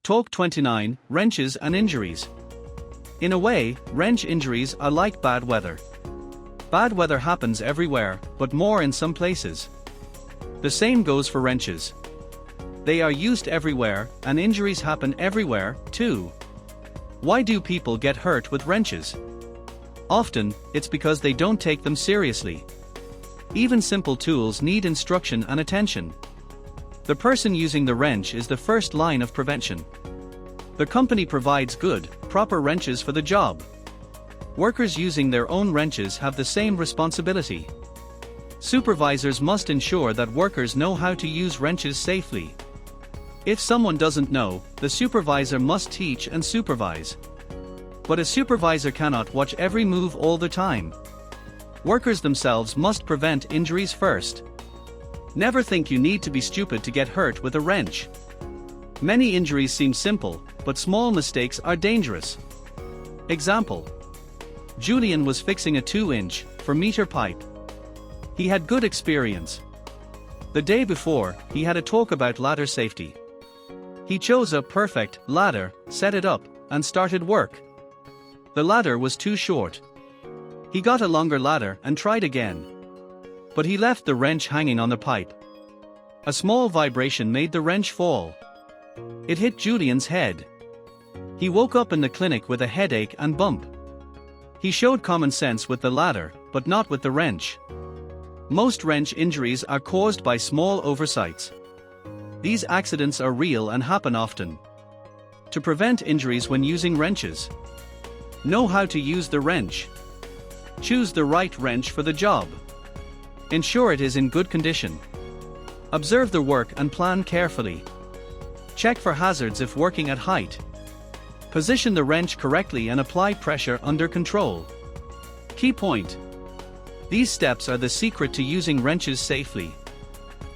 Talk 29, Wrenches and Injuries. In a way, wrench injuries are like bad weather. Bad weather happens everywhere, but more in some places. The same goes for wrenches. They are used everywhere, and injuries happen everywhere, too. Why do people get hurt with wrenches? Often, it's because they don't take them seriously. Even simple tools need instruction and attention. The person using the wrench is the first line of prevention. The company provides good, proper wrenches for the job. Workers using their own wrenches have the same responsibility. Supervisors must ensure that workers know how to use wrenches safely. If someone doesn't know, the supervisor must teach and supervise. But a supervisor cannot watch every move all the time. Workers themselves must prevent injuries first. Never think you need to be stupid to get hurt with a wrench. Many injuries seem simple, but small mistakes are dangerous. Example. Julian was fixing a 2-inch meter pipe. He had good experience. The day before, he had a talk about ladder safety. He chose a perfect ladder, set it up, and started work. The ladder was too short. He got a longer ladder and tried again. But he left the wrench hanging on the pipe. A small vibration made the wrench fall. It hit Julian's head. He woke up in the clinic with a headache and bump. He showed common sense with the ladder, but not with the wrench. Most wrench injuries are caused by small oversights. These accidents are real and happen often. To prevent injuries when using wrenches, know how to use the wrench. Choose the right wrench for the job. Ensure it is in good condition. Observe the work and plan carefully. Check for hazards if working at height. Position the wrench correctly and apply pressure under control. Key point. These steps are the secret to using wrenches safely.